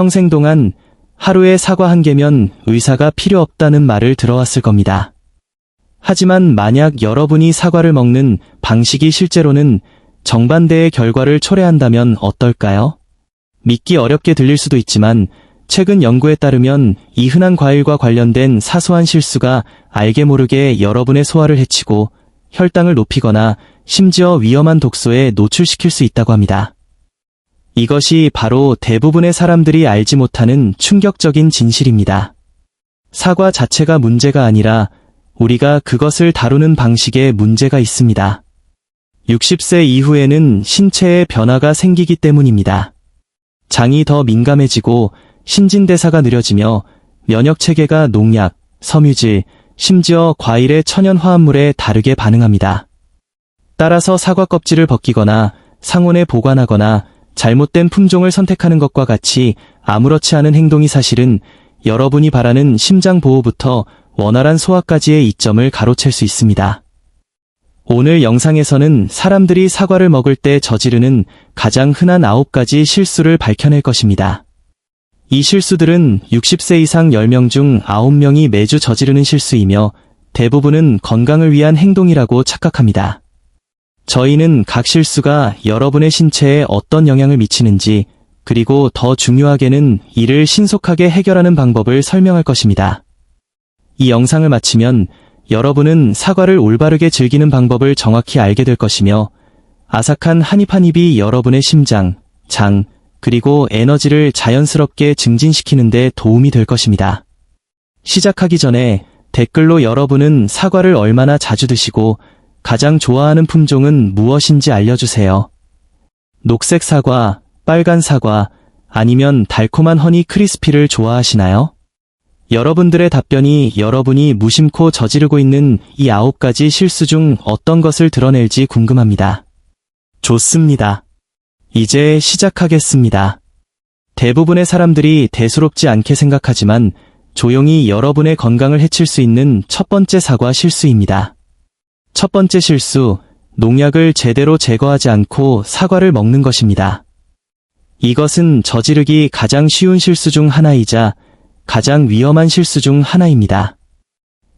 평생 동안 하루에 사과 한 개면 의사가 필요 없다는 말을 들어왔을 겁니다. 하지만 만약 여러분이 사과를 먹는 방식이 실제로는 정반대의 결과를 초래한다면 어떨까요? 믿기 어렵게 들릴 수도 있지만 최근 연구에 따르면 이 흔한 과일과 관련된 사소한 실수가 알게 모르게 여러분의 소화를 해치고 혈당을 높이거나 심지어 위험한 독소에 노출시킬 수 있다고 합니다. 이것이 바로 대부분의 사람들이 알지 못하는 충격적인 진실입니다. 사과 자체가 문제가 아니라 우리가 그것을 다루는 방식에 문제가 있습니다. 60세 이후에는 신체에 변화가 생기기 때문입니다. 장이 더 민감해지고 신진대사가 느려지며 면역체계가 농약, 섬유질, 심지어 과일의 천연 화합물에 다르게 반응합니다. 따라서 사과 껍질을 벗기거나 상온에 보관하거나 잘못된 품종을 선택하는 것과 같이 아무렇지 않은 행동이 사실은 여러분이 바라는 심장 보호부터 원활한 소화까지의 이점을 가로챌 수 있습니다. 오늘 영상에서는 사람들이 사과를 먹을 때 저지르는 가장 흔한 9가지 실수를 밝혀낼 것입니다. 이 실수들은 60세 이상 10명 중 9명이 매주 저지르는 실수이며 대부분은 건강을 위한 행동이라고 착각합니다. 저희는 각 실수가 여러분의 신체에 어떤 영향을 미치는지, 그리고 더 중요하게는 이를 신속하게 해결하는 방법을 설명할 것입니다. 이 영상을 마치면 여러분은 사과를 올바르게 즐기는 방법을 정확히 알게 될 것이며 아삭한 한 입 한 입이 여러분의 심장, 장, 그리고 에너지를 자연스럽게 증진시키는 데 도움이 될 것입니다. 시작하기 전에 댓글로 여러분은 사과를 얼마나 자주 드시고 가장 좋아하는 품종은 무엇인지 알려주세요. 녹색 사과, 빨간 사과, 아니면 달콤한 허니 크리스피를 좋아하시나요? 여러분들의 답변이 여러분이 무심코 저지르고 있는 이 9가지 실수 중 어떤 것을 드러낼지 궁금합니다. 좋습니다. 이제 시작하겠습니다. 대부분의 사람들이 대수롭지 않게 생각하지만 조용히 여러분의 건강을 해칠 수 있는 첫 번째 사과 실수입니다. 첫 번째 실수, 농약을 제대로 제거하지 않고 사과를 먹는 것입니다. 이것은 저지르기 가장 쉬운 실수 중 하나이자 가장 위험한 실수 중 하나입니다.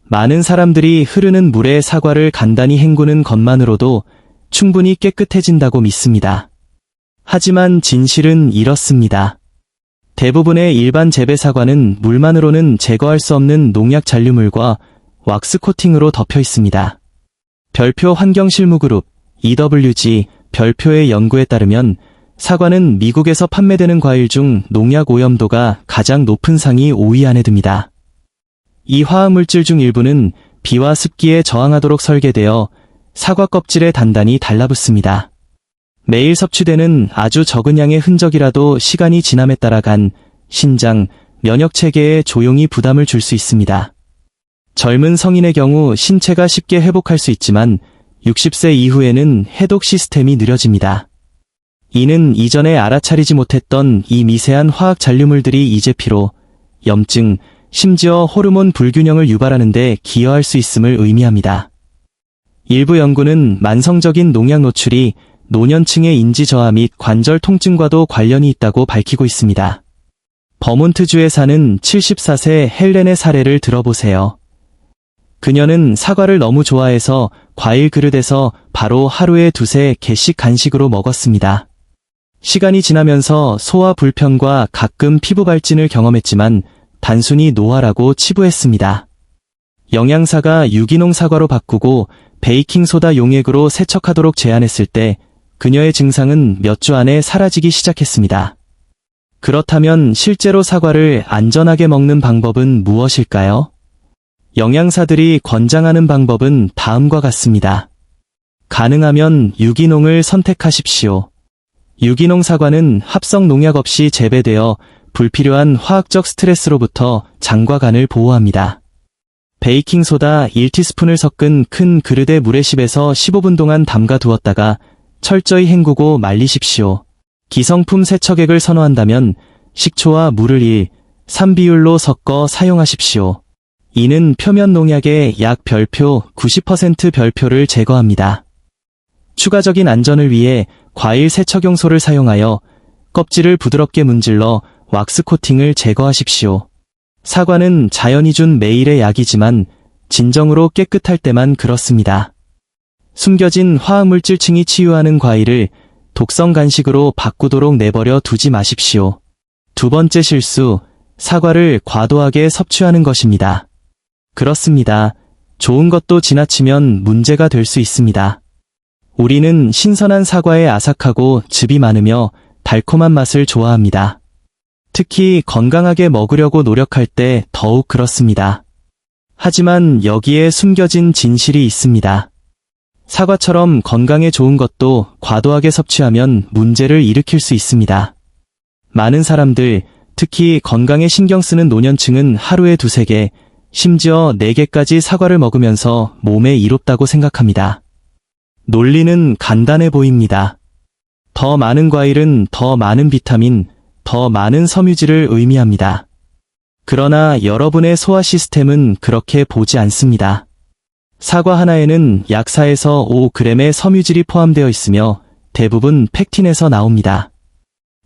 많은 사람들이 흐르는 물에 사과를 간단히 헹구는 것만으로도 충분히 깨끗해진다고 믿습니다. 하지만 진실은 이렇습니다. 대부분의 일반 재배 사과는 물만으로는 제거할 수 없는 농약 잔류물과 왁스 코팅으로 덮여 있습니다. 별표 환경실무그룹 EWG 별표의 연구에 따르면 사과는 미국에서 판매되는 과일 중 농약 오염도가 가장 높은 상위 5위 안에 듭니다. 이 화학물질 중 일부는 비와 습기에 저항하도록 설계되어 사과 껍질에 단단히 달라붙습니다. 매일 섭취되는 아주 적은 양의 흔적이라도 시간이 지남에 따라 간, 신장, 면역체계에 조용히 부담을 줄 수 있습니다. 젊은 성인의 경우 신체가 쉽게 회복할 수 있지만 60세 이후에는 해독 시스템이 느려집니다. 이는 이전에 알아차리지 못했던 이 미세한 화학 잔류물들이 이제 피로, 염증, 심지어 호르몬 불균형을 유발하는 데 기여할 수 있음을 의미합니다. 일부 연구는 만성적인 농약 노출이 노년층의 인지 저하 및 관절 통증과도 관련이 있다고 밝히고 있습니다. 버몬트주에 사는 74세 헬렌의 사례를 들어보세요. 그녀는 사과를 너무 좋아해서 과일 그릇에서 바로 하루에 2~3개씩 간식으로 먹었습니다. 시간이 지나면서 소화 불편과 가끔 피부 발진을 경험했지만 단순히 노화라고 치부했습니다. 영양사가 유기농 사과로 바꾸고 베이킹소다 용액으로 세척하도록 제안했을 때 그녀의 증상은 몇 주 안에 사라지기 시작했습니다. 그렇다면 실제로 사과를 안전하게 먹는 방법은 무엇일까요? 영양사들이 권장하는 방법은 다음과 같습니다. 가능하면 유기농을 선택하십시오. 유기농 사과는 합성 농약 없이 재배되어 불필요한 화학적 스트레스로부터 장과 간을 보호합니다. 베이킹소다 1티스푼을 섞은 큰 그릇에 물에 10에서 15분 동안 담가 두었다가 철저히 헹구고 말리십시오. 기성품 세척액을 선호한다면 식초와 물을 1:3 비율로 섞어 사용하십시오. 이는 표면 농약의 약 별표 90% 별표를 제거합니다. 추가적인 안전을 위해 과일 세척용소를 사용하여 껍질을 부드럽게 문질러 왁스 코팅을 제거하십시오. 사과는 자연이 준 매일의 약이지만 진정으로 깨끗할 때만 그렇습니다. 숨겨진 화학물질층이 치유하는 과일을 독성 간식으로 바꾸도록 내버려 두지 마십시오. 두 번째 실수, 사과를 과도하게 섭취하는 것입니다. 그렇습니다. 좋은 것도 지나치면 문제가 될 수 있습니다. 우리는 신선한 사과의 아삭하고 즙이 많으며 달콤한 맛을 좋아합니다. 특히 건강하게 먹으려고 노력할 때 더욱 그렇습니다. 하지만 여기에 숨겨진 진실이 있습니다. 사과처럼 건강에 좋은 것도 과도하게 섭취하면 문제를 일으킬 수 있습니다. 많은 사람들, 특히 건강에 신경 쓰는 노년층은 하루에 2-3개, 심지어 4개까지 사과를 먹으면서 몸에 이롭다고 생각합니다. 논리는 간단해 보입니다. 더 많은 과일은 더 많은 비타민, 더 많은 섬유질을 의미합니다. 그러나 여러분의 소화 시스템은 그렇게 보지 않습니다. 사과 하나에는 약 4에서 5g의 섬유질이 포함되어 있으며 대부분 팩틴에서 나옵니다.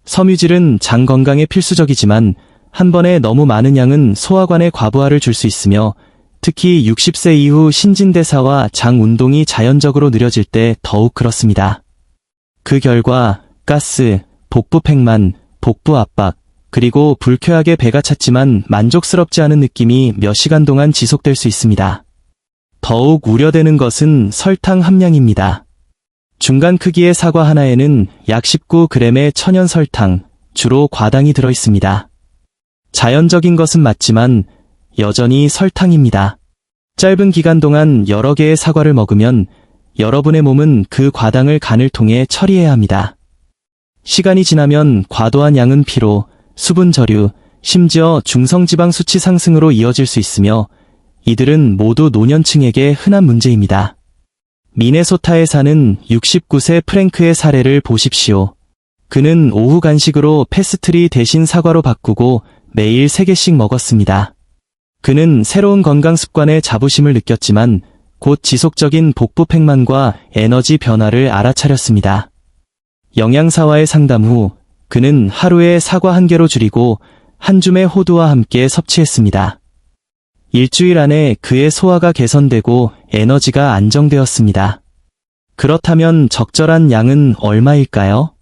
섬유질은 장 건강에 필수적이지만 한 번에 너무 많은 양은 소화관에 과부하를 줄 수 있으며 특히 60세 이후 신진대사와 장 운동이 자연적으로 느려질 때 더욱 그렇습니다. 그 결과 가스, 복부 팽만, 복부 압박, 그리고 불쾌하게 배가 찼지만 만족스럽지 않은 느낌이 몇 시간 동안 지속될 수 있습니다. 더욱 우려되는 것은 설탕 함량입니다. 중간 크기의 사과 하나에는 약 19g의 천연 설탕, 주로 과당이 들어 있습니다. 자연적인 것은 맞지만 여전히 설탕입니다. 짧은 기간 동안 여러 개의 사과를 먹으면 여러분의 몸은 그 과당을 간을 통해 처리해야 합니다. 시간이 지나면 과도한 양은 피로, 수분 저류, 심지어 중성지방 수치 상승으로 이어질 수 있으며 이들은 모두 노년층에게 흔한 문제입니다. 미네소타에 사는 69세 프랭크의 사례를 보십시오. 그는 오후 간식으로 패스트리 대신 사과로 바꾸고 매일 3개씩 먹었습니다. 그는 새로운 건강 습관에 자부심을 느꼈지만 곧 지속적인 복부 팽만과 에너지 변화를 알아차렸습니다. 영양사와의 상담 후 그는 하루에 사과 1개로 줄이고 한 줌의 호두와 함께 섭취했습니다. 일주일 안에 그의 소화가 개선되고 에너지가 안정되었습니다. 그렇다면 적절한 양은 얼마일까요?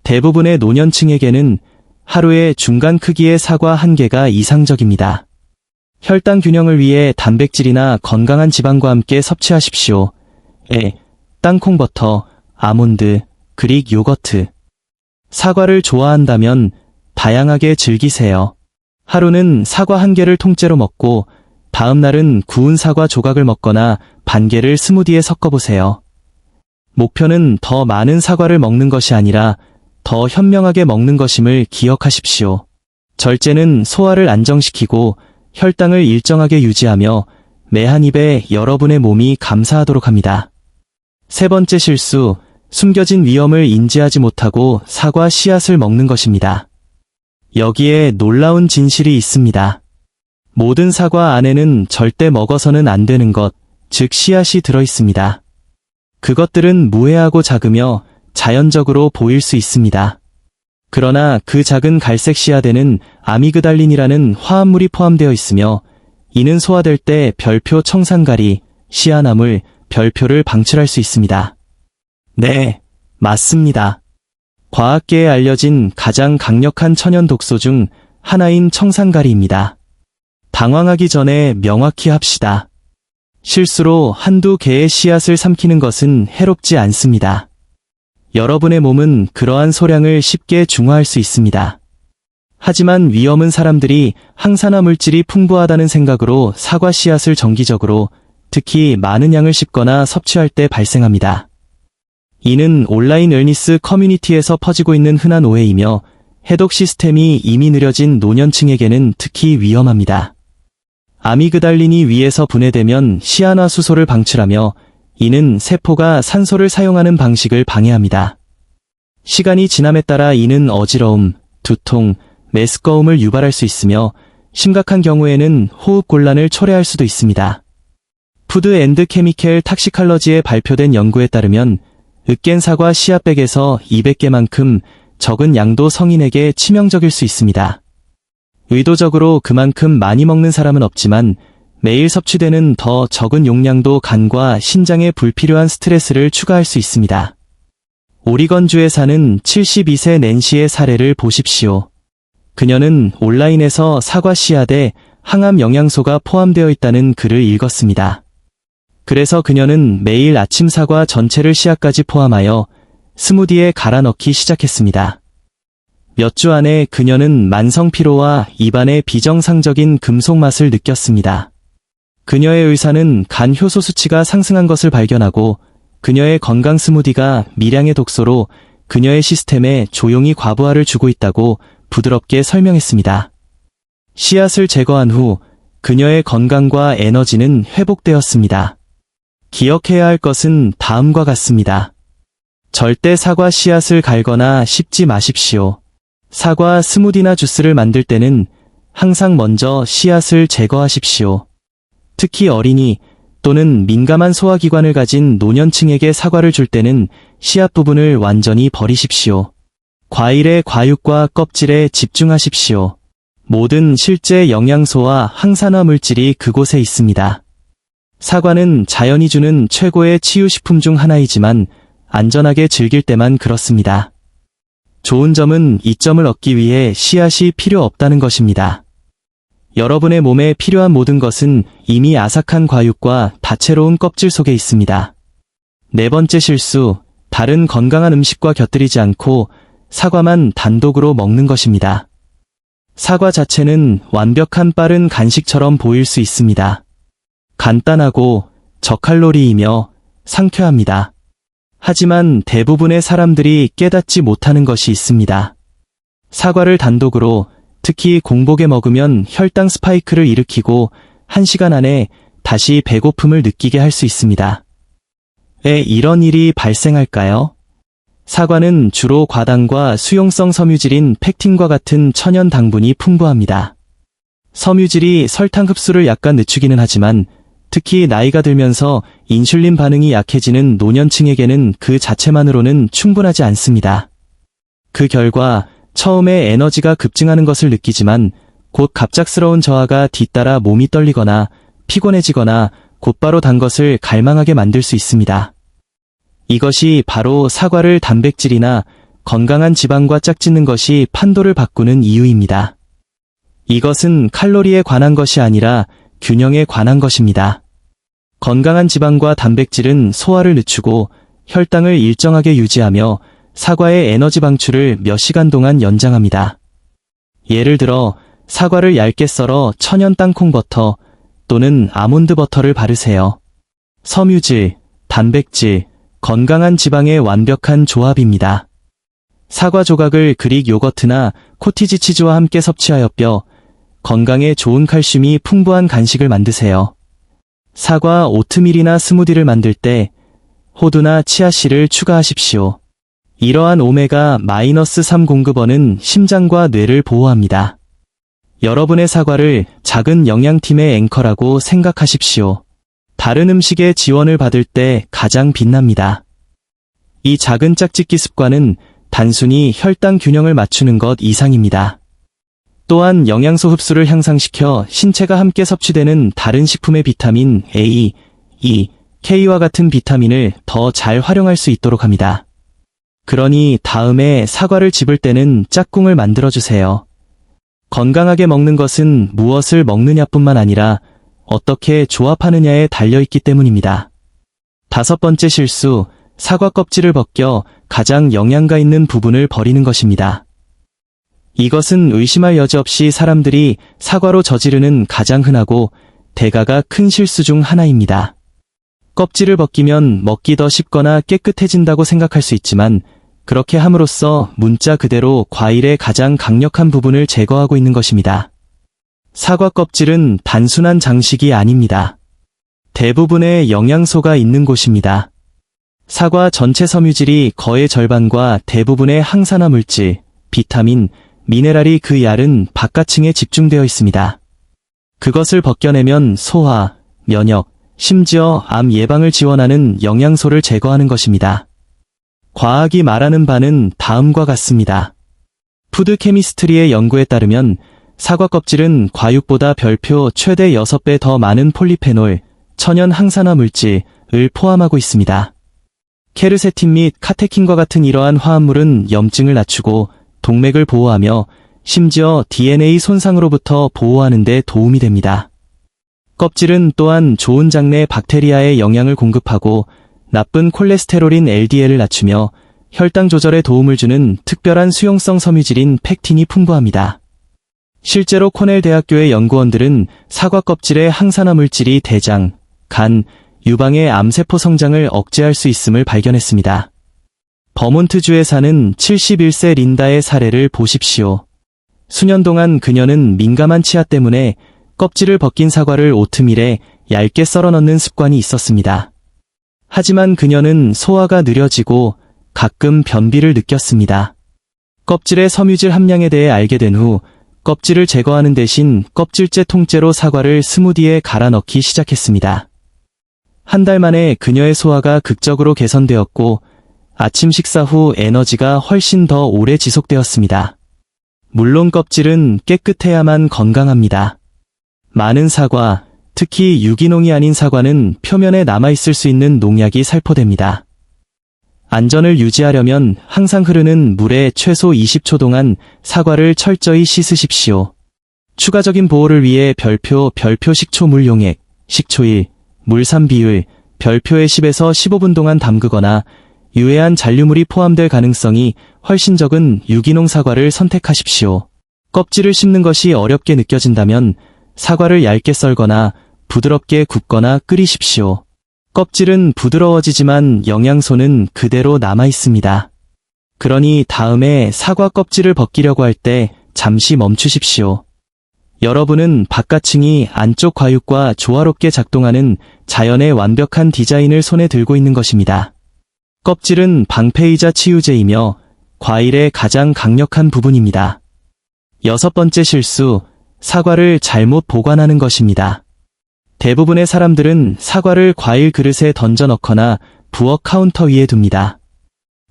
대부분의 노년층에게는 하루에 중간 크기의 사과 1개가 이상적입니다. 혈당 균형을 위해 단백질이나 건강한 지방과 함께 섭취하십시오. 땅콩버터, 아몬드, 그릭 요거트. 사과를 좋아한다면 다양하게 즐기세요. 하루는 사과 1개를 통째로 먹고 다음 날은 구운 사과 조각을 먹거나 반 개를 스무디에 섞어보세요. 목표는 더 많은 사과를 먹는 것이 아니라 더 현명하게 먹는 것임을 기억하십시오. 절제는 소화를 안정시키고 혈당을 일정하게 유지하며 매 한 입에 여러분의 몸이 감사하도록 합니다. 세 번째 실수, 숨겨진 위험을 인지하지 못하고 사과 씨앗을 먹는 것입니다. 여기에 놀라운 진실이 있습니다. 모든 사과 안에는 절대 먹어서는 안 되는 것, 즉 씨앗이 들어 있습니다. 그것들은 무해하고 작으며 자연적으로 보일 수 있습니다. 그러나 그 작은 갈색 씨앗에는 아미그달린이라는 화합물이 포함되어 있으며 이는 소화될 때 별표 청산가리, 시아나물, 별표를 방출할 수 있습니다. 네, 맞습니다. 과학계에 알려진 가장 강력한 천연 독소 중 하나인 청산가리입니다. 당황하기 전에 명확히 합시다. 실수로 한두 개의 씨앗을 삼키는 것은 해롭지 않습니다. 여러분의 몸은 그러한 소량을 쉽게 중화할 수 있습니다. 하지만 위험은 사람들이 항산화 물질이 풍부하다는 생각으로 사과 씨앗을 정기적으로, 특히 많은 양을 씹거나 섭취할 때 발생합니다. 이는 온라인 웰니스 커뮤니티에서 퍼지고 있는 흔한 오해이며 해독 시스템이 이미 느려진 노년층에게는 특히 위험합니다. 아미그달린이 위에서 분해되면 시아나수소를 방출하며 이는 세포가 산소를 사용하는 방식을 방해합니다. 시간이 지남에 따라 이는 어지러움, 두통, 메스꺼움을 유발할 수 있으며 심각한 경우에는 호흡곤란을 초래할 수도 있습니다. 푸드 앤드 케미컬 탁시칼러지에 발표된 연구에 따르면 으깬 사과 씨앗백에서 200개만큼 적은 양도 성인에게 치명적일 수 있습니다. 의도적으로 그만큼 많이 먹는 사람은 없지만 매일 섭취되는 더 적은 용량도 간과 신장에 불필요한 스트레스를 추가할 수 있습니다. 오리건주에 사는 72세 낸시의 사례를 보십시오. 그녀는 온라인에서 사과 씨앗에 항암 영양소가 포함되어 있다는 글을 읽었습니다. 그래서 그녀는 매일 아침 사과 전체를 씨앗까지 포함하여 스무디에 갈아 넣기 시작했습니다. 몇 주 안에 그녀는 만성 피로와 입안의 비정상적인 금속 맛을 느꼈습니다. 그녀의 의사는 간 효소 수치가 상승한 것을 발견하고 그녀의 건강 스무디가 미량의 독소로 그녀의 시스템에 조용히 과부하를 주고 있다고 부드럽게 설명했습니다. 씨앗을 제거한 후 그녀의 건강과 에너지는 회복되었습니다. 기억해야 할 것은 다음과 같습니다. 절대 사과 씨앗을 갈거나 씹지 마십시오. 사과 스무디나 주스를 만들 때는 항상 먼저 씨앗을 제거하십시오. 특히 어린이 또는 민감한 소화기관을 가진 노년층에게 사과를 줄 때는 씨앗 부분을 완전히 버리십시오. 과일의 과육과 껍질에 집중하십시오. 모든 실제 영양소와 항산화 물질이 그곳에 있습니다. 사과는 자연이 주는 최고의 치유식품 중 하나이지만 안전하게 즐길 때만 그렇습니다. 좋은 점은 이점을 얻기 위해 씨앗이 필요 없다는 것입니다. 여러분의 몸에 필요한 모든 것은 이미 아삭한 과육과 다채로운 껍질 속에 있습니다. 네 번째 실수, 다른 건강한 음식과 곁들이지 않고 사과만 단독으로 먹는 것입니다. 사과 자체는 완벽한 빠른 간식처럼 보일 수 있습니다. 간단하고 저칼로리이며 상쾌합니다. 하지만 대부분의 사람들이 깨닫지 못하는 것이 있습니다. 사과를 단독으로 특히 공복에 먹으면 혈당 스파이크를 일으키고 1시간 안에 다시 배고픔을 느끼게 할 수 있습니다. 왜 이런 일이 발생할까요? 사과는 주로 과당과 수용성 섬유질인 펙틴과 같은 천연 당분이 풍부합니다. 섬유질이 설탕 흡수를 약간 늦추기는 하지만 특히 나이가 들면서 인슐린 반응이 약해지는 노년층에게는 그 자체만으로는 충분하지 않습니다. 그 결과 처음에 에너지가 급증하는 것을 느끼지만 곧 갑작스러운 저하가 뒤따라 몸이 떨리거나 피곤해지거나 곧바로 단 것을 갈망하게 만들 수 있습니다. 이것이 바로 사과를 단백질이나 건강한 지방과 짝짓는 것이 판도를 바꾸는 이유입니다. 이것은 칼로리에 관한 것이 아니라 균형에 관한 것입니다. 건강한 지방과 단백질은 소화를 늦추고 혈당을 일정하게 유지하며 사과의 에너지 방출을 몇 시간 동안 연장합니다. 예를 들어 사과를 얇게 썰어 천연 땅콩 버터 또는 아몬드 버터를 바르세요. 섬유질, 단백질, 건강한 지방의 완벽한 조합입니다. 사과 조각을 그릭 요거트나 코티지 치즈와 함께 섭취하여 뼈, 건강에 좋은 칼슘이 풍부한 간식을 만드세요. 사과 오트밀이나 스무디를 만들 때 호두나 치아씨를 추가하십시오. 이러한 오메가-3 공급원은 심장과 뇌를 보호합니다. 여러분의 사과를 작은 영양팀의 앵커라고 생각하십시오. 다른 음식의 지원을 받을 때 가장 빛납니다. 이 작은 짝짓기 습관은 단순히 혈당 균형을 맞추는 것 이상입니다. 또한 영양소 흡수를 향상시켜 신체가 함께 섭취되는 다른 식품의 비타민 A, E, K와 같은 비타민을 더 잘 활용할 수 있도록 합니다. 그러니 다음에 사과를 집을 때는 짝꿍을 만들어주세요. 건강하게 먹는 것은 무엇을 먹느냐뿐만 아니라 어떻게 조합하느냐에 달려있기 때문입니다. 5번째 실수, 사과 껍질을 벗겨 가장 영양가 있는 부분을 버리는 것입니다. 이것은 의심할 여지 없이 사람들이 사과로 저지르는 가장 흔하고 대가가 큰 실수 중 하나입니다. 껍질을 벗기면 먹기 더 쉽거나 깨끗해진다고 생각할 수 있지만 그렇게 함으로써 문자 그대로 과일의 가장 강력한 부분을 제거하고 있는 것입니다. 사과 껍질은 단순한 장식이 아닙니다. 대부분의 영양소가 있는 곳입니다. 사과 전체 섬유질이 거의 절반과 대부분의 항산화 물질, 비타민, 미네랄이 그 얇은 바깥층에 집중되어 있습니다. 그것을 벗겨내면 소화, 면역, 심지어 암 예방을 지원하는 영양소를 제거하는 것입니다. 과학이 말하는 바는 다음과 같습니다. 푸드 케미스트리의 연구에 따르면 사과 껍질은 과육보다 별표 최대 6배 더 많은 폴리페놀, 천연 항산화 물질을 포함하고 있습니다. 케르세틴 및 카테킨과 같은 이러한 화합물은 염증을 낮추고 동맥을 보호하며 심지어 DNA 손상으로부터 보호하는 데 도움이 됩니다. 껍질은 또한 좋은 장내 박테리아에 영양을 공급하고 나쁜 콜레스테롤인 LDL을 낮추며 혈당 조절에 도움을 주는 특별한 수용성 섬유질인 팩틴이 풍부합니다. 실제로 코넬 대학교의 연구원들은 사과 껍질의 항산화 물질이 대장, 간, 유방의 암세포 성장을 억제할 수 있음을 발견했습니다. 버몬트주에 사는 71세 린다의 사례를 보십시오. 수년 동안 그녀는 민감한 치아 때문에 껍질을 벗긴 사과를 오트밀에 얇게 썰어 넣는 습관이 있었습니다. 하지만 그녀는 소화가 느려지고 가끔 변비를 느꼈습니다. 껍질의 섬유질 함량에 대해 알게 된 후 껍질을 제거하는 대신 껍질째 통째로 사과를 스무디에 갈아 넣기 시작했습니다. 한 달 만에 그녀의 소화가 극적으로 개선되었고 아침 식사 후 에너지가 훨씬 더 오래 지속되었습니다. 물론 껍질은 깨끗해야만 건강합니다. 많은 사과, 특히 유기농이 아닌 사과는 표면에 남아있을 수 있는 농약이 살포됩니다. 안전을 유지하려면 항상 흐르는 물에 최소 20초 동안 사과를 철저히 씻으십시오. 추가적인 보호를 위해 별표 식초물 용액, 식초일, 물산 비율, 별표의 10에서 15분 동안 담그거나 유해한 잔류물이 포함될 가능성이 훨씬 적은 유기농 사과를 선택하십시오. 껍질을 씹는 것이 어렵게 느껴진다면 사과를 얇게 썰거나 부드럽게 굽거나 끓이십시오. 껍질은 부드러워지지만 영양소는 그대로 남아 있습니다. 그러니 다음에 사과 껍질을 벗기려고 할 때 잠시 멈추십시오. 여러분은 바깥층이 안쪽 과육과 조화롭게 작동하는 자연의 완벽한 디자인을 손에 들고 있는 것입니다. 껍질은 방패이자 치유제이며 과일의 가장 강력한 부분입니다. 6번째 실수, 사과를 잘못 보관하는 것입니다. 대부분의 사람들은 사과를 과일 그릇에 던져 넣거나 부엌 카운터 위에 둡니다.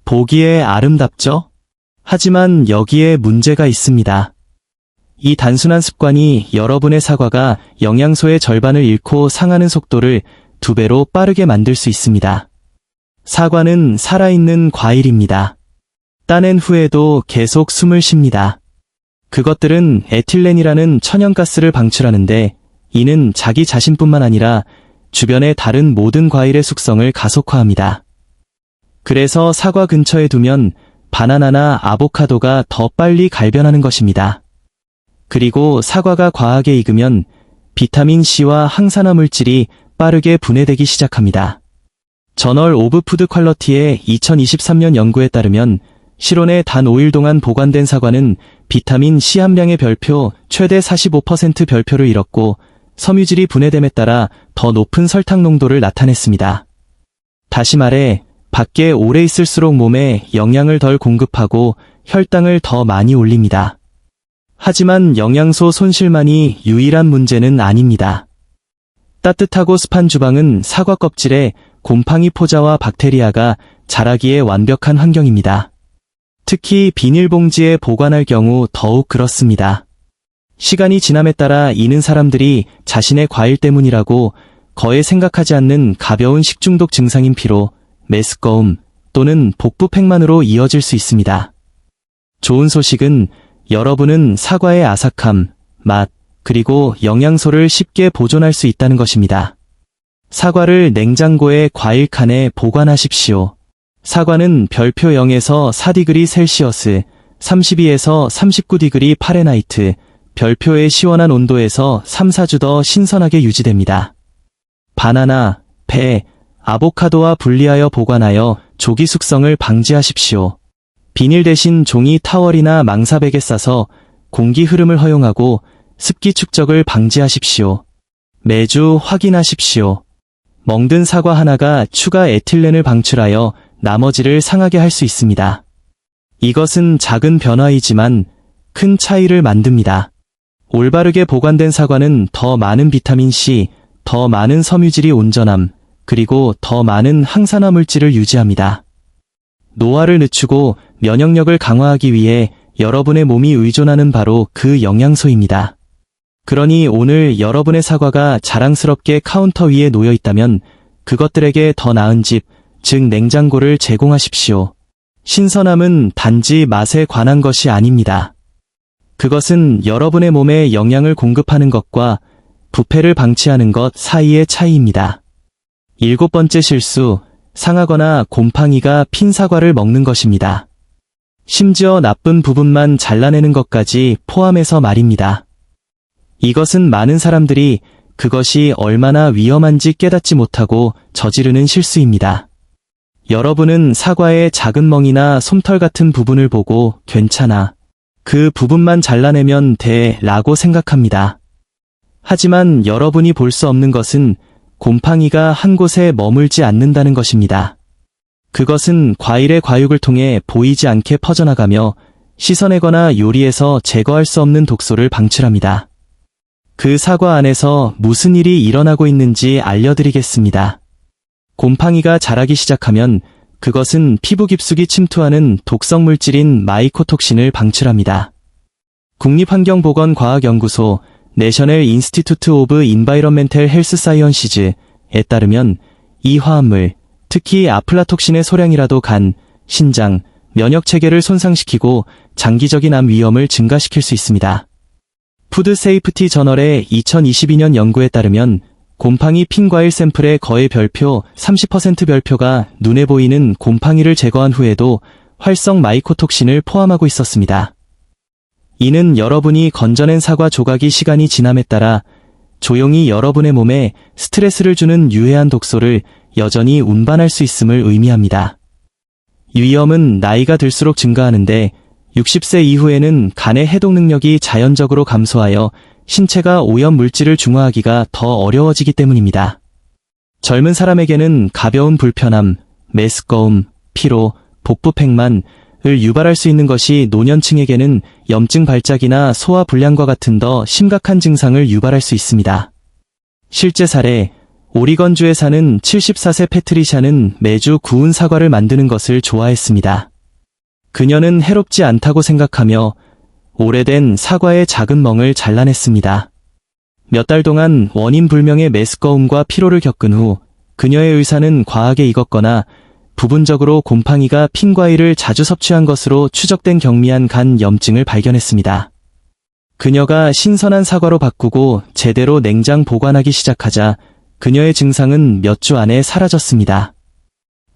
보기에 아름답죠? 하지만 여기에 문제가 있습니다. 이 단순한 습관이 여러분의 사과가 영양소의 절반을 잃고 상하는 속도를 2배로 빠르게 만들 수 있습니다. 사과는 살아있는 과일입니다. 따낸 후에도 계속 숨을 쉽니다. 그것들은 에틸렌이라는 천연가스를 방출하는데 이는 자기 자신뿐만 아니라 주변의 다른 모든 과일의 숙성을 가속화합니다. 그래서 사과 근처에 두면 바나나나 아보카도가 더 빨리 갈변하는 것입니다. 그리고 사과가 과하게 익으면 비타민C와 항산화 물질이 빠르게 분해되기 시작합니다. 저널 오브 푸드 퀄러티의 2023년 연구에 따르면 실온에 단 5일 동안 보관된 사과는 비타민 C 함량의 별표 최대 45% 별표를 잃었고 섬유질이 분해됨에 따라 더 높은 설탕 농도를 나타냈습니다. 다시 말해 밖에 오래 있을수록 몸에 영양을 덜 공급하고 혈당을 더 많이 올립니다. 하지만 영양소 손실만이 유일한 문제는 아닙니다. 따뜻하고 습한 주방은 사과 껍질에 곰팡이 포자와 박테리아가 자라기에 완벽한 환경입니다. 특히 비닐봉지에 보관할 경우 더욱 그렇습니다. 시간이 지남에 따라 이는 사람들이 자신의 과일 때문이라고 거의 생각하지 않는 가벼운 식중독 증상인 피로, 메스꺼움 또는 복부 팽만으로 이어질 수 있습니다. 좋은 소식은 여러분은 사과의 아삭함, 맛, 그리고 영양소를 쉽게 보존할 수 있다는 것입니다. 사과를 냉장고의 과일 칸에 보관하십시오. 사과는 별표 0에서 4디그리 셀시어스, 32에서 39디그리 파레나이트, 별표의 시원한 온도에서 3-4주 더 신선하게 유지됩니다. 바나나, 배, 아보카도와 분리하여 보관하여 조기 숙성을 방지하십시오. 비닐 대신 종이 타월이나 망사백에 싸서 공기 흐름을 허용하고 습기 축적을 방지하십시오. 매주 확인하십시오. 멍든 사과 하나가 추가 에틸렌을 방출하여 나머지를 상하게 할 수 있습니다. 이것은 작은 변화이지만 큰 차이를 만듭니다. 올바르게 보관된 사과는 더 많은 비타민C, 더 많은 섬유질이 온전함, 그리고 더 많은 항산화 물질을 유지합니다. 노화를 늦추고 면역력을 강화하기 위해 여러분의 몸이 의존하는 바로 그 영양소입니다. 그러니 오늘 여러분의 사과가 자랑스럽게 카운터 위에 놓여 있다면 그것들에게 더 나은 집, 즉 냉장고를 제공하십시오. 신선함은 단지 맛에 관한 것이 아닙니다. 그것은 여러분의 몸에 영양을 공급하는 것과 부패를 방치하는 것 사이의 차이입니다. 7번째 실수, 상하거나 곰팡이가 핀 사과를 먹는 것입니다. 심지어 나쁜 부분만 잘라내는 것까지 포함해서 말입니다. 이것은 많은 사람들이 그것이 얼마나 위험한지 깨닫지 못하고 저지르는 실수입니다. 여러분은 사과의 작은 멍이나 솜털 같은 부분을 보고 괜찮아, 그 부분만 잘라내면 돼 라고 생각합니다. 하지만 여러분이 볼 수 없는 것은 곰팡이가 한 곳에 머물지 않는다는 것입니다. 그것은 과일의 과육을 통해 보이지 않게 퍼져나가며 씻어내거나 요리해서 제거할 수 없는 독소를 방출합니다. 그 사과 안에서 무슨 일이 일어나고 있는지 알려드리겠습니다. 곰팡이가 자라기 시작하면 그것은 피부 깊숙이 침투하는 독성 물질인 마이코톡신을 방출합니다. 국립환경보건과학연구소 내셔널 인스티튜트 오브 인바이런멘탈 헬스 사이언시즈에 따르면 이 화합물, 특히 아플라톡신의 소량이라도 간, 신장, 면역체계를 손상시키고 장기적인 암 위험을 증가시킬 수 있습니다. 푸드 세이프티 저널의 2022년 연구에 따르면 곰팡이 핀 과일 샘플의 거의 별표 30% 별표가 눈에 보이는 곰팡이를 제거한 후에도 활성 마이코톡신을 포함하고 있었습니다. 이는 여러분이 건져낸 사과 조각이 시간이 지남에 따라 조용히 여러분의 몸에 스트레스를 주는 유해한 독소를 여전히 운반할 수 있음을 의미합니다. 위험은 나이가 들수록 증가하는데 60세 이후에는 간의 해독 능력이 자연적으로 감소하여 신체가 오염 물질을 중화하기가 더 어려워지기 때문입니다. 젊은 사람에게는 가벼운 불편함, 메스꺼움, 피로, 복부 팽만을 유발할 수 있는 것이 노년층에게는 염증 발작이나 소화 불량과 같은 더 심각한 증상을 유발할 수 있습니다. 실제 사례, 오리건주에 사는 74세 패트리샤는 매주 구운 사과를 만드는 것을 좋아했습니다. 그녀는 해롭지 않다고 생각하며 오래된 사과의 작은 멍을 잘라냈습니다. 몇 달 동안 원인 불명의 메스꺼움과 피로를 겪은 후 그녀의 의사는 과하게 익었거나 부분적으로 곰팡이가 핀 과일을 자주 섭취한 것으로 추적된 경미한 간 염증을 발견했습니다. 그녀가 신선한 사과로 바꾸고 제대로 냉장 보관하기 시작하자 그녀의 증상은 몇 주 안에 사라졌습니다.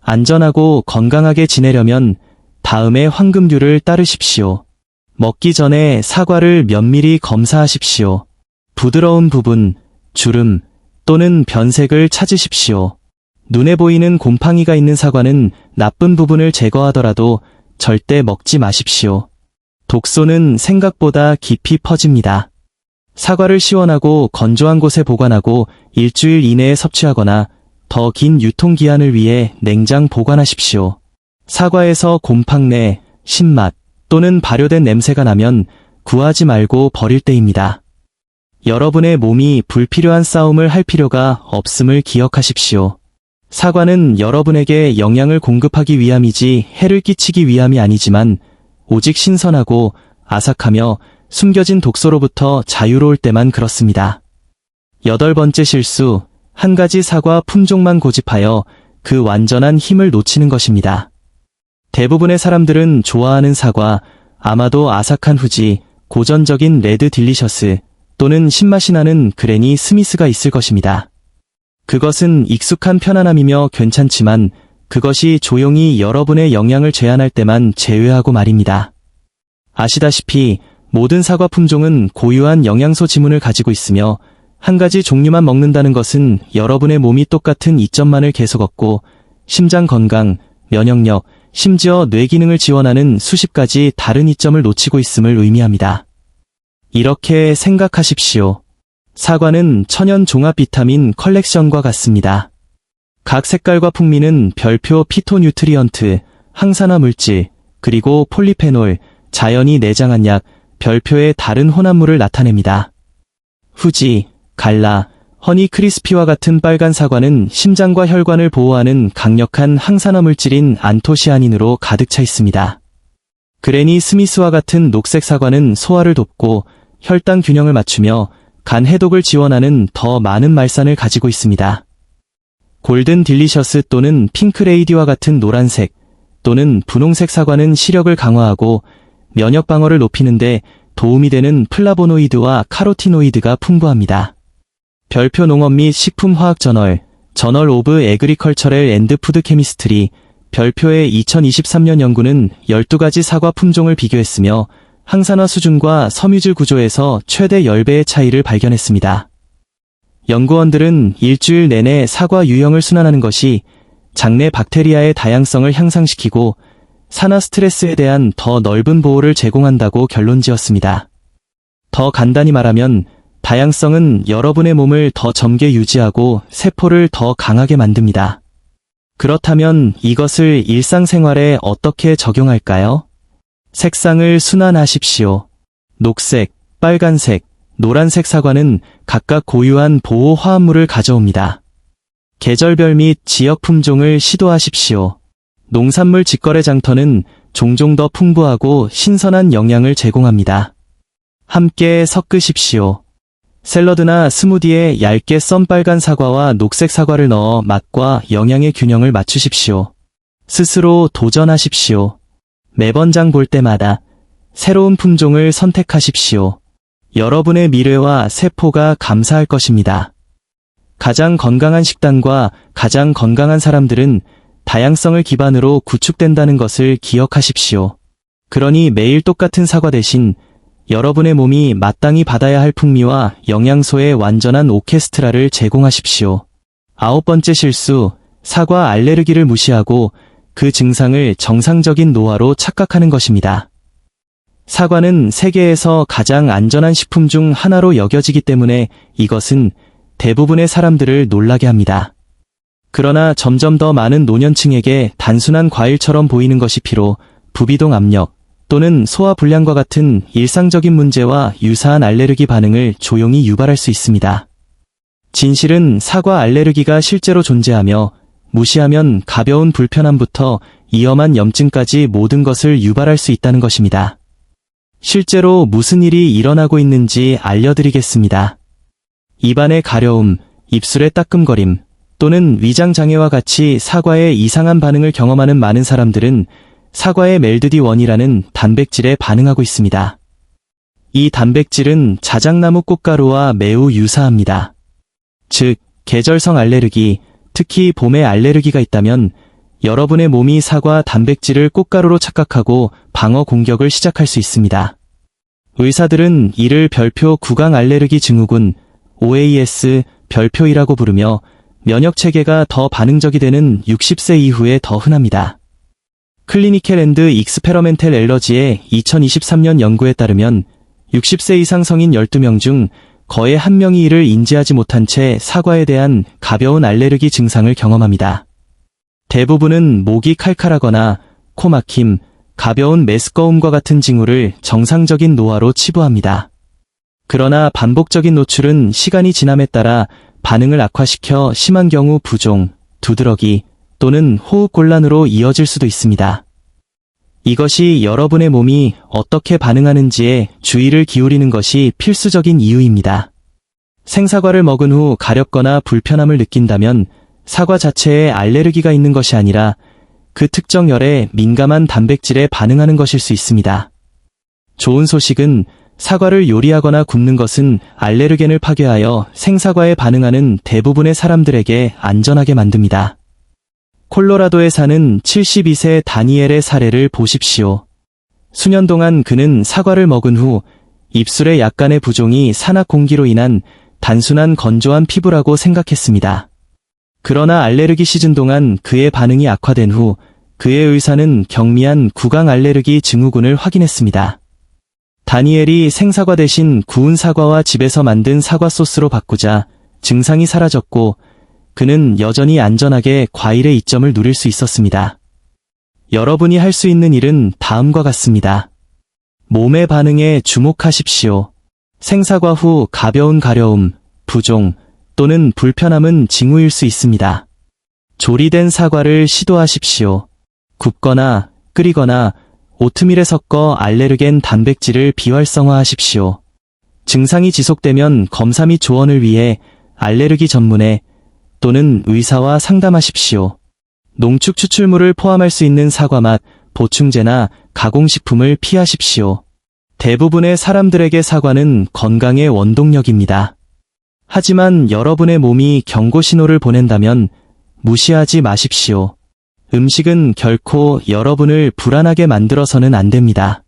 안전하고 건강하게 지내려면 다음의 황금률을 따르십시오. 먹기 전에 사과를 면밀히 검사하십시오. 부드러운 부분, 주름 또는 변색을 찾으십시오. 눈에 보이는 곰팡이가 있는 사과는 나쁜 부분을 제거하더라도 절대 먹지 마십시오. 독소는 생각보다 깊이 퍼집니다. 사과를 시원하고 건조한 곳에 보관하고 일주일 이내에 섭취하거나 더 긴 유통기한을 위해 냉장 보관하십시오. 사과에서 곰팡내, 신맛 또는 발효된 냄새가 나면 구하지 말고 버릴 때입니다. 여러분의 몸이 불필요한 싸움을 할 필요가 없음을 기억하십시오. 사과는 여러분에게 영양을 공급하기 위함이지 해를 끼치기 위함이 아니지만 오직 신선하고 아삭하며 숨겨진 독소로부터 자유로울 때만 그렇습니다. 8번째 실수, 한 가지 사과 품종만 고집하여 그 완전한 힘을 놓치는 것입니다. 대부분의 사람들은 좋아하는 사과, 아마도 아삭한 후지, 고전적인 레드 딜리셔스 또는 신맛이 나는 그레니 스미스가 있을 것입니다. 그것은 익숙한 편안함이며 괜찮지만 그것이 조용히 여러분의 영양을 제한할 때만 제외하고 말입니다. 아시다시피 모든 사과 품종은 고유한 영양소 지문을 가지고 있으며 한 가지 종류만 먹는다는 것은 여러분의 몸이 똑같은 이점만을 계속 얻고 심장 건강, 면역력, 심지어 뇌 기능을 지원하는 수십 가지 다른 이점을 놓치고 있음을 의미합니다. 이렇게 생각하십시오. 사과는 천연 종합 비타민 컬렉션과 같습니다. 각 색깔과 풍미는 별표 피토뉴트리언트, 항산화 물질, 그리고 폴리페놀, 자연이 내장한 약, 별표의 다른 혼합물을 나타냅니다. 후지, 갈라, 허니 크리스피와 같은 빨간 사과는 심장과 혈관을 보호하는 강력한 항산화 물질인 안토시아닌으로 가득 차 있습니다. 그레니 스미스와 같은 녹색 사과는 소화를 돕고 혈당 균형을 맞추며 간 해독을 지원하는 더 많은 말산을 가지고 있습니다. 골든 딜리셔스 또는 핑크 레이디와 같은 노란색 또는 분홍색 사과는 시력을 강화하고 면역 방어를 높이는데 도움이 되는 플라보노이드와 카로티노이드가 풍부합니다. 별표 농업 및 식품화학 저널 오브 에그리컬처럴 앤드 푸드 케미스트리 별표의 2023년 연구는 12가지 사과 품종을 비교했으며 항산화 수준과 섬유질 구조에서 최대 10배의 차이를 발견했습니다. 연구원들은 일주일 내내 사과 유형을 순환하는 것이 장내 박테리아의 다양성을 향상시키고 산화 스트레스에 대한 더 넓은 보호를 제공한다고 결론지었습니다. 더 간단히 말하면 다양성은 여러분의 몸을 더 젊게 유지하고 세포를 더 강하게 만듭니다. 그렇다면 이것을 일상생활에 어떻게 적용할까요? 색상을 순환하십시오. 녹색, 빨간색, 노란색 사과는 각각 고유한 보호 화합물을 가져옵니다. 계절별 및 지역 품종을 시도하십시오. 농산물 직거래 장터는 종종 더 풍부하고 신선한 영양을 제공합니다. 함께 섞으십시오. 샐러드나 스무디에 얇게 썬 빨간 사과와 녹색 사과를 넣어 맛과 영양의 균형을 맞추십시오. 스스로 도전하십시오. 매번 장 볼 때마다 새로운 품종을 선택하십시오. 여러분의 미래와 세포가 감사할 것입니다. 가장 건강한 식단과 가장 건강한 사람들은 다양성을 기반으로 구축된다는 것을 기억하십시오. 그러니 매일 똑같은 사과 대신 여러분의 몸이 마땅히 받아야 할 풍미와 영양소의 완전한 오케스트라를 제공하십시오. 9번째 실수, 사과 알레르기를 무시하고 그 증상을 정상적인 노화로 착각하는 것입니다. 사과는 세계에서 가장 안전한 식품 중 하나로 여겨지기 때문에 이것은 대부분의 사람들을 놀라게 합니다. 그러나 점점 더 많은 노년층에게 단순한 과일처럼 보이는 것이 피로, 부비동 압력 또는 소화 불량과 같은 일상적인 문제와 유사한 알레르기 반응을 조용히 유발할 수 있습니다. 진실은 사과 알레르기가 실제로 존재하며 무시하면 가벼운 불편함부터 위험한 염증까지 모든 것을 유발할 수 있다는 것입니다. 실제로 무슨 일이 일어나고 있는지 알려드리겠습니다. 입안의 가려움, 입술의 따끔거림, 또는 위장장애와 같이 사과에 이상한 반응을 경험하는 많은 사람들은 사과의 멜드디1이라는 단백질에 반응하고 있습니다. 이 단백질은 자작나무 꽃가루와 매우 유사합니다. 즉, 계절성 알레르기, 특히 봄에 알레르기가 있다면 여러분의 몸이 사과 단백질을 꽃가루로 착각하고 방어 공격을 시작할 수 있습니다. 의사들은 이를 별표 구강 알레르기 증후군, OAS, 별표이라고 부르며 면역체계가 더 반응적이 되는 60세 이후에 더 흔합니다. 클리니컬 앤드 익스페러멘텔 엘러지의 2023년 연구에 따르면 60세 이상 성인 12명 중 거의 1명이 이를 인지하지 못한 채 사과에 대한 가벼운 알레르기 증상을 경험합니다. 대부분은 목이 칼칼하거나 코 막힘, 가벼운 메스꺼움과 같은 징후를 정상적인 노화로 치부합니다. 그러나 반복적인 노출은 시간이 지남에 따라 반응을 악화시켜 심한 경우 부종, 두드러기 또는 호흡 곤란으로 이어질 수도 있습니다. 이것이 여러분의 몸이 어떻게 반응하는지에 주의를 기울이는 것이 필수적인 이유입니다. 생사과를 먹은 후 가렵거나 불편함을 느낀다면 사과 자체에 알레르기가 있는 것이 아니라 그 특정 열에 민감한 단백질에 반응하는 것일 수 있습니다. 좋은 소식은 사과를 요리하거나 굽는 것은 알레르겐을 파괴하여 생사과에 반응하는 대부분의 사람들에게 안전하게 만듭니다. 콜로라도에 사는 72세 다니엘의 사례를 보십시오. 수년 동안 그는 사과를 먹은 후 입술의 약간의 부종이 산악 공기로 인한 단순한 건조한 피부라고 생각했습니다. 그러나 알레르기 시즌 동안 그의 반응이 악화된 후 그의 의사는 경미한 구강 알레르기 증후군을 확인했습니다. 다니엘이 생사과 대신 구운 사과와 집에서 만든 사과 소스로 바꾸자 증상이 사라졌고 그는 여전히 안전하게 과일의 이점을 누릴 수 있었습니다. 여러분이 할 수 있는 일은 다음과 같습니다. 몸의 반응에 주목하십시오. 생사과 후 가벼운 가려움, 부종, 또는 불편함은 징후일 수 있습니다. 조리된 사과를 시도하십시오. 굽거나 끓이거나 오트밀에 섞어 알레르겐 단백질을 비활성화하십시오. 증상이 지속되면 검사 및 조언을 위해 알레르기 전문의 또는 의사와 상담하십시오. 농축 추출물을 포함할 수 있는 사과맛, 보충제나 가공식품을 피하십시오. 대부분의 사람들에게 사과는 건강의 원동력입니다. 하지만 여러분의 몸이 경고 신호를 보낸다면 무시하지 마십시오. 음식은 결코 여러분을 불안하게 만들어서는 안 됩니다.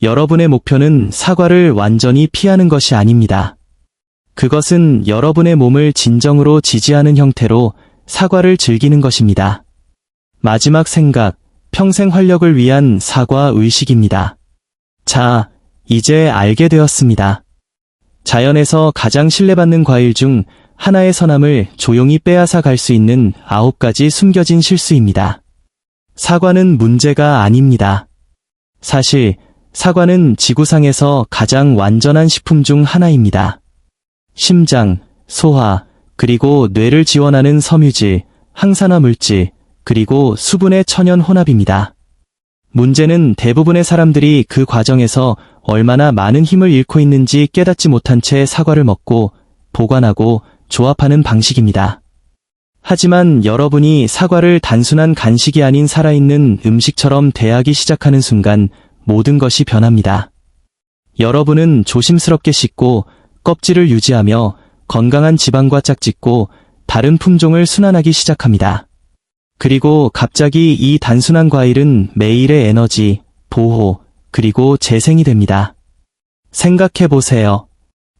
여러분의 목표는 사과를 완전히 피하는 것이 아닙니다. 그것은 여러분의 몸을 진정으로 지지하는 형태로 사과를 즐기는 것입니다. 마지막 생각, 평생 활력을 위한 사과 의식입니다. 자, 이제 알게 되었습니다. 자연에서 가장 신뢰받는 과일 중 하나의 선함을 조용히 빼앗아 갈 수 있는 9가지 숨겨진 실수입니다. 사과는 문제가 아닙니다. 사실, 사과는 지구상에서 가장 완전한 식품 중 하나입니다. 심장, 소화, 그리고 뇌를 지원하는 섬유질, 항산화 물질, 그리고 수분의 천연 혼합입니다. 문제는 대부분의 사람들이 그 과정에서 얼마나 많은 힘을 잃고 있는지 깨닫지 못한 채 사과를 먹고, 보관하고, 조합하는 방식입니다. 하지만 여러분이 사과를 단순한 간식이 아닌 살아있는 음식처럼 대하기 시작하는 순간 모든 것이 변합니다. 여러분은 조심스럽게 씻고 껍질을 유지하며 건강한 지방과 짝짓고 다른 품종을 순환하기 시작합니다. 그리고 갑자기 이 단순한 과일은 매일의 에너지, 보호, 그리고 재생이 됩니다. 생각해보세요.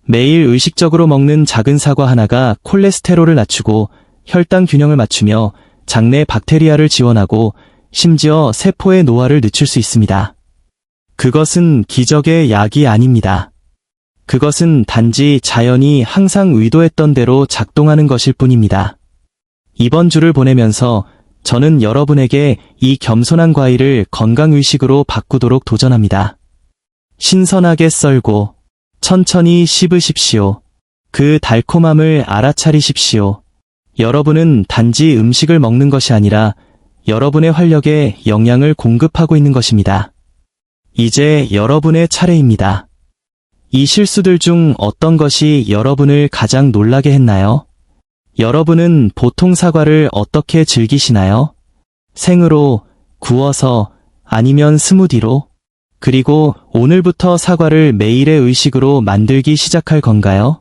매일 의식적으로 먹는 작은 사과 하나가 콜레스테롤을 낮추고 혈당 균형을 맞추며 장내 박테리아를 지원하고 심지어 세포의 노화를 늦출 수 있습니다. 그것은 기적의 약이 아닙니다. 그것은 단지 자연이 항상 의도했던 대로 작동하는 것일 뿐입니다. 이번 주를 보내면서 저는 여러분에게 이 겸손한 과일을 건강의식으로 바꾸도록 도전합니다. 신선하게 썰고 천천히 씹으십시오. 그 달콤함을 알아차리십시오. 여러분은 단지 음식을 먹는 것이 아니라 여러분의 활력에 영양을 공급하고 있는 것입니다. 이제 여러분의 차례입니다. 이 실수들 중 어떤 것이 여러분을 가장 놀라게 했나요? 여러분은 보통 사과를 어떻게 즐기시나요? 생으로, 구워서, 아니면 스무디로? 그리고 오늘부터 사과를 매일의 의식으로 만들기 시작할 건가요?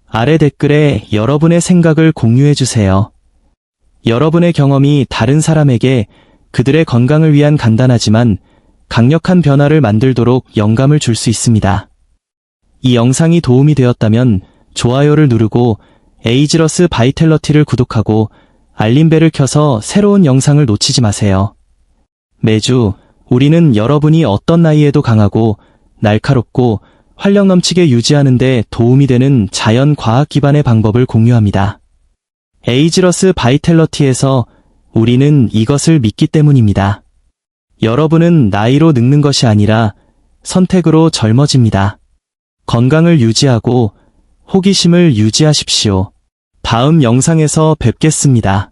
아래 댓글에 여러분의 생각을 공유해주세요. 여러분의 경험이 다른 사람에게 그들의 건강을 위한 간단하지만 강력한 변화를 만들도록 영감을 줄 수 있습니다. 이 영상이 도움이 되었다면 좋아요를 누르고 에이지러스 바이텔러티를 구독하고 알림벨을 켜서 새로운 영상을 놓치지 마세요. 매주 우리는 여러분이 어떤 나이에도 강하고 날카롭고 활력 넘치게 유지하는 데 도움이 되는 자연 과학 기반의 방법을 공유합니다. 에이지러스 바이텔러티에서 우리는 이것을 믿기 때문입니다. 여러분은 나이로 늙는 것이 아니라 선택으로 젊어집니다. 건강을 유지하고 호기심을 유지하십시오. 다음 영상에서 뵙겠습니다.